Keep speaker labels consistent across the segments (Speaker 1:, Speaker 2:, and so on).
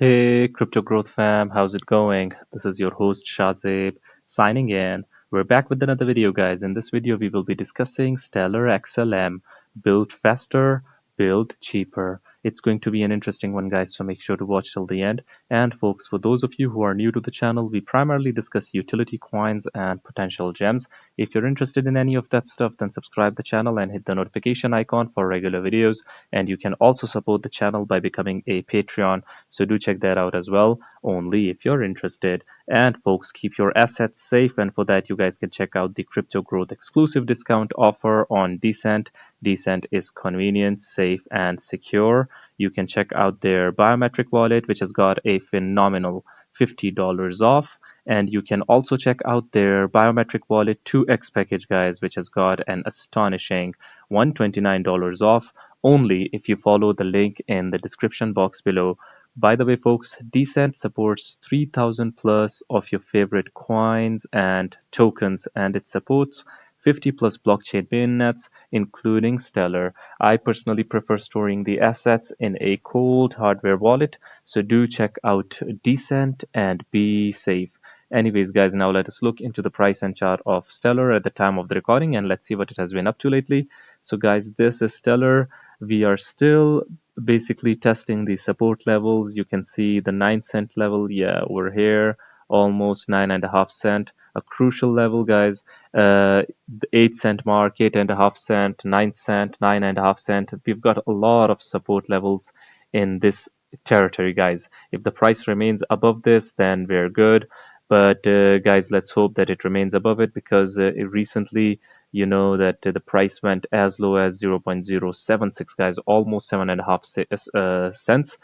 Speaker 1: Hey, Crypto Growth fam, how's it going? This is your host Shazib signing in. We're back with another video, guys. In this video, we will be discussing Stellar XLM, build faster, build cheaper. It's going to be an interesting one, guys, so make sure to watch till the end. And folks, for those of you who are new to the channel, we primarily discuss utility coins and potential gems. If you're interested in any of that stuff, then subscribe the channel and hit the notification icon for regular videos. And you can also support the channel by becoming a Patreon. So do check that out as well, only if you're interested. And folks, keep your assets safe. And for that, you guys can check out the Crypto Growth exclusive discount offer on Decent. Decent is convenient, safe, and secure. You can check out their biometric wallet, which has got a phenomenal $50 off. And you can also check out their biometric wallet 2x package, guys, which has got an astonishing $129 off, only if you follow the link in the description box below. By the way, folks, Decent supports 3,000 plus of your favorite coins and tokens, and it supports 50 plus blockchain mainnets, including Stellar. I personally prefer storing the assets in a cold hardware wallet, so do check out Decent and be safe. Anyways, guys, now let us look into the price and chart of Stellar at the time of the recording, and let's see what it has been up to lately. So, guys, this is Stellar. We are still basically testing the support levels. You can see the 9 cent level. Yeah, we're here, almost 9.5 cent. A crucial level, guys. The 8 cent mark, 8.5 cent, 9 cent, 9.5 cent. We've got a lot of support levels in this territory, guys. If the price remains above this, then we're good. But guys, let's hope that it remains above it, because recently, you know that the price went as low as 0.076, guys, almost 7.5 cents.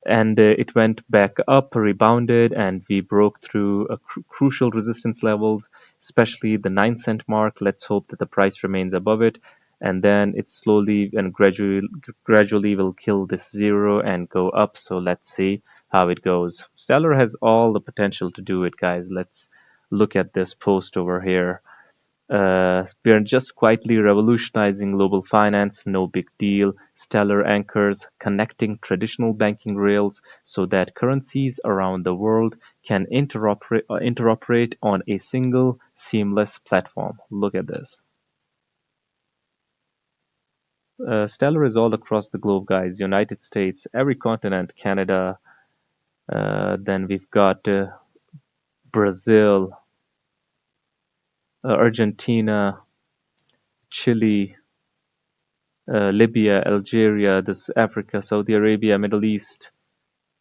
Speaker 1: And it went back up, rebounded, and we broke through crucial resistance levels, especially the 9 cent mark. Let's hope that the price remains above it, and then it slowly and gradually will kill this zero and go up. So let's see how it goes. Stellar has all the potential to do it, guys. Let's look at this post over here. We are just quietly revolutionizing global finance, no big deal. Stellar anchors connecting traditional banking rails so that currencies around the world can interoperate on a single seamless platform. Look at this. Stellar is all across the globe, guys. United States, every continent, Canada. Then we've got Brazil, Argentina, Chile, Libya, Algeria, this Africa, Saudi Arabia, Middle East,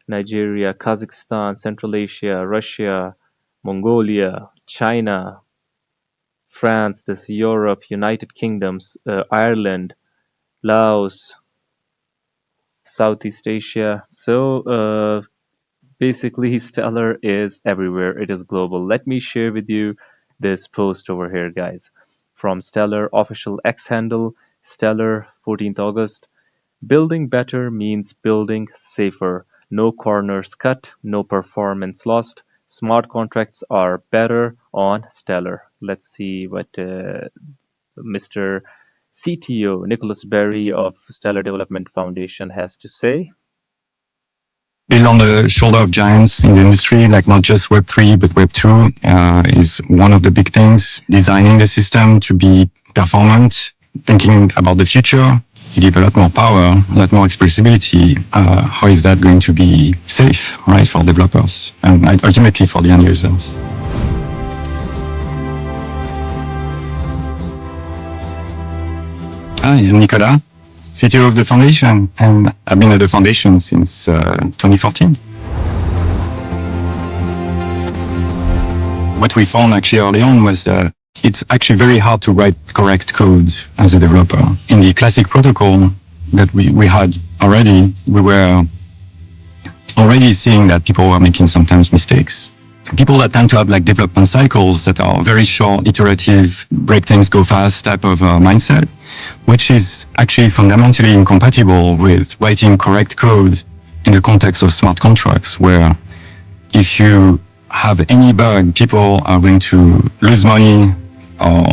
Speaker 1: Nigeria, Kazakhstan, Central Asia, Russia, Mongolia, China, France, this Europe, United Kingdoms, Ireland, Laos, Southeast Asia. So basically, Stellar is everywhere. It is global. Let me share with you this post over here, guys, from Stellar official X handle, Stellar 14th August. Building better means building safer. No corners cut, no performance lost. Smart contracts are better on Stellar. Let's see what Mr. CTO Nicholas Berry of Stellar Development Foundation has to say.
Speaker 2: Build on the shoulder of giants in the industry, like not just Web3, but Web2 is one of the big things. Designing the system to be performant, thinking about the future, you give a lot more power, a lot more expressibility. How is that going to be safe, right, for developers and ultimately for the end users? Hi, I'm Nicolas, CTO of the foundation, and I've been at the foundation since 2014. What we found actually early on was that it's actually very hard to write correct code as a developer. In the classic protocol that we had already, we were already seeing that people were making sometimes mistakes. People that tend to have like development cycles that are very short, iterative, break things, go fast type of mindset, which is actually fundamentally incompatible with writing correct code in the context of smart contracts, where if you have any bug, people are going to lose money, or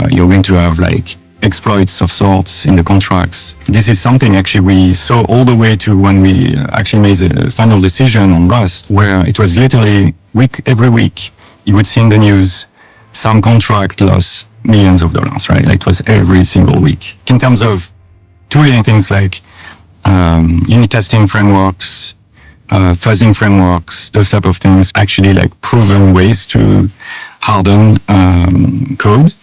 Speaker 2: you're going to have like exploits of sorts in the contracts. This is something actually we saw all the way to when we actually made the final decision on Rust, where it was literally every week you would see in the news some contract lost millions of dollars, right? Like it was every single week. In terms of tooling, things like unit testing frameworks, fuzzing frameworks, those type of things, actually like proven ways to harden code.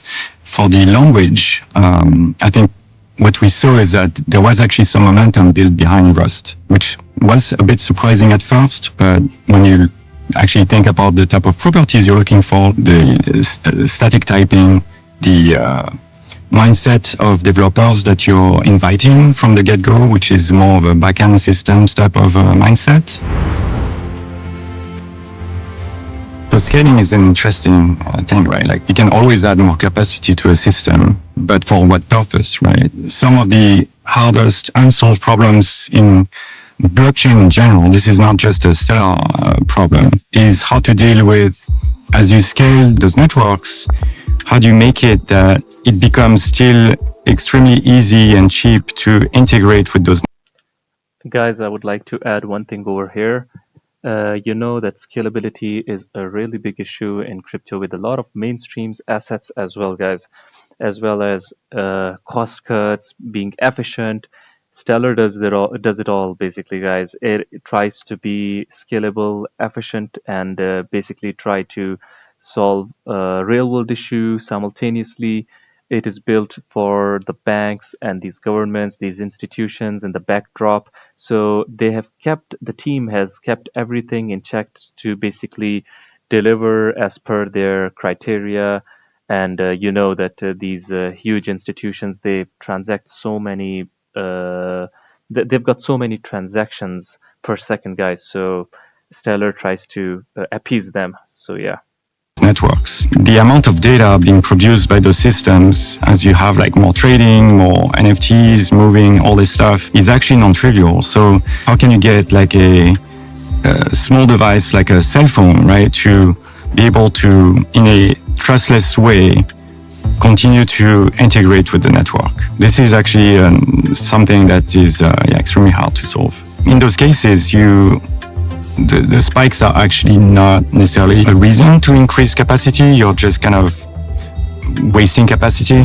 Speaker 2: For the language, I think what we saw is that there was actually some momentum built behind Rust, which was a bit surprising at first, but when you actually think about the type of properties you're looking for, the static typing, the mindset of developers that you're inviting from the get-go, which is more of a backend systems type of mindset. So scaling is an interesting thing, right? Like you can always add more capacity to a system, but for what purpose, right? Some of the hardest unsolved problems in blockchain in general, this is not just a Stellar problem, is how to deal with, as you scale those networks, how do you make it that it becomes still extremely easy and cheap to integrate with those?
Speaker 1: Guys, I would like to add one thing over here. You know that scalability is a really big issue in crypto with a lot of mainstreams assets as well, guys, as well as cost cuts, being efficient. Stellar does it all basically, guys. It tries to be scalable, efficient, and basically try to solve real world issue simultaneously. It is built for the banks and these governments, these institutions in the backdrop. So the team has kept everything in check to basically deliver as per their criteria. And you know that these huge institutions, they transact so many, they've got so many transactions per second, guys. So Stellar tries to appease them. So yeah.
Speaker 2: Networks. The amount of data being produced by those systems, as you have like more trading, more NFTs moving, all this stuff, is actually non-trivial. So how can you get like a small device like a cell phone, right, to be able to, in a trustless way, continue to integrate with the network? This is actually something that is extremely hard to solve. In those cases, the spikes are actually not necessarily a reason to increase capacity. You're just kind of wasting capacity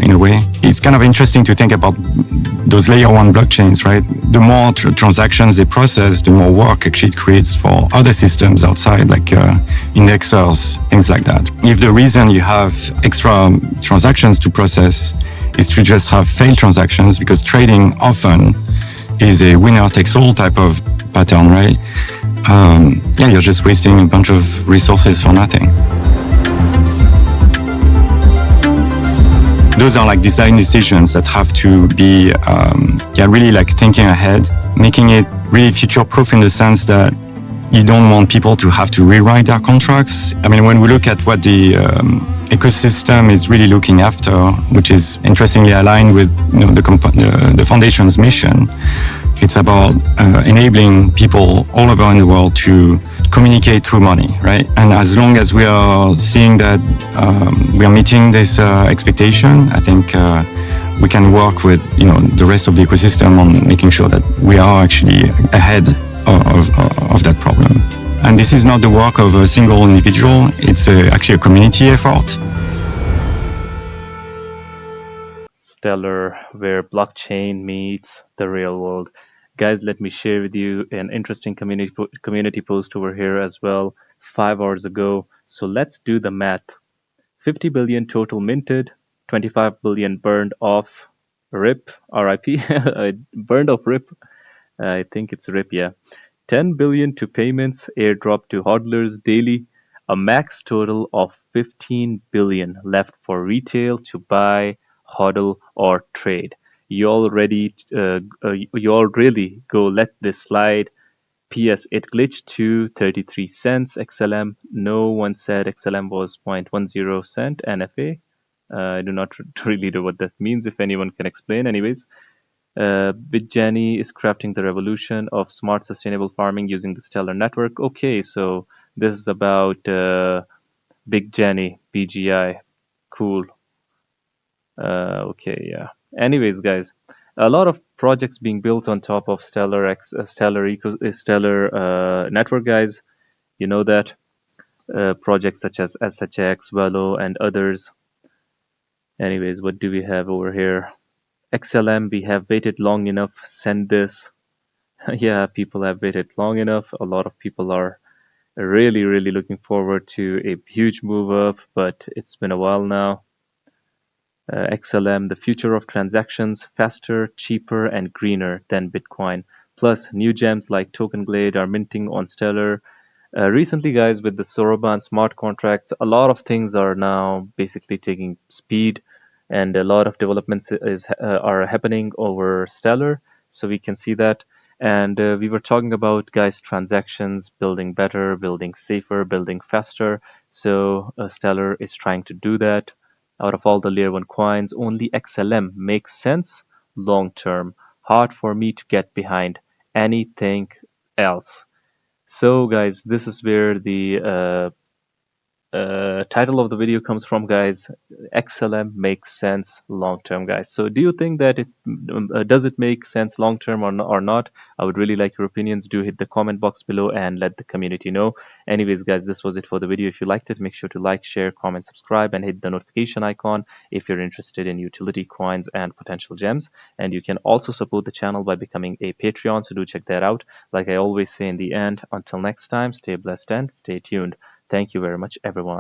Speaker 2: in a way. It's kind of interesting to think about those layer one blockchains, right? The more transactions they process, the more work actually it creates for other systems outside, like indexers, things like that. If the reason you have extra transactions to process is to just have failed transactions, because trading often is a winner takes all type of pattern, right? You're just wasting a bunch of resources for nothing. Those are like design decisions that have to be, really like thinking ahead, making it really future-proof in the sense that you don't want people to have to rewrite their contracts. I mean, when we look at what the ecosystem is really looking after, which is interestingly aligned with the foundation's mission, it's about enabling people all over in the world to communicate through money, right? And as long as we are seeing that we are meeting this expectation, I think we can work with the rest of the ecosystem on making sure that we are actually ahead of that problem. And this is not the work of a single individual, it's actually a community effort.
Speaker 1: Stellar, where blockchain meets the real world. Guys, let me share with you an interesting community post over here as well, 5 hours ago. So let's do the math. 50 billion total minted, 25 billion burned off. RIP, RIP, burned off RIP. I think it's RIP, yeah. 10 billion to payments airdrop to hodlers daily. A max total of 15 billion left for retail to buy, hodl, or trade. You all ready? You all really go let this slide. PS, it glitched to 33 cents XLM. No one said XLM was 0.10 cent NFA. I do not really know what that means, if anyone can explain. Anyways, BitJanny is crafting the revolution of smart sustainable farming using the Stellar network. Okay, so this is about Big Jenny, BGI. Cool. Okay, yeah. Anyways, guys, a lot of projects being built on top of Stellar network, guys. You know that projects such as SHX, VELO, and others. Anyways, what do we have over here? XLM, we have waited long enough. Send this. Yeah, people have waited long enough. A lot of people are really, really looking forward to a huge move up, but it's been a while now. XLM, the future of transactions, faster, cheaper, and greener than Bitcoin. Plus, new gems like Token Glade are minting on Stellar. Recently, guys, with the Soroban smart contracts, a lot of things are now basically taking speed, and a lot of developments are happening over Stellar. So we can see that. And we were talking about, guys, transactions, building better, building safer, building faster. So Stellar is trying to do that. Out of all the layer 1 coins, only XLM makes sense long term. Hard for me to get behind anything else. So, guys, this is where the title of the video comes from, guys. XLM makes sense long term, guys. So do you think that it does it make sense long term or not? I would really like your opinions. Do hit the comment box below and let the community know. Anyways, guys, this was it for the video. If you liked it, make sure to like, share, comment, subscribe, and hit the notification icon if you're interested in utility coins and potential gems. And you can also support the channel by becoming a Patreon, so do check that out. Like I always say in the end, until next time, stay blessed and stay tuned. Thank you very much, everyone.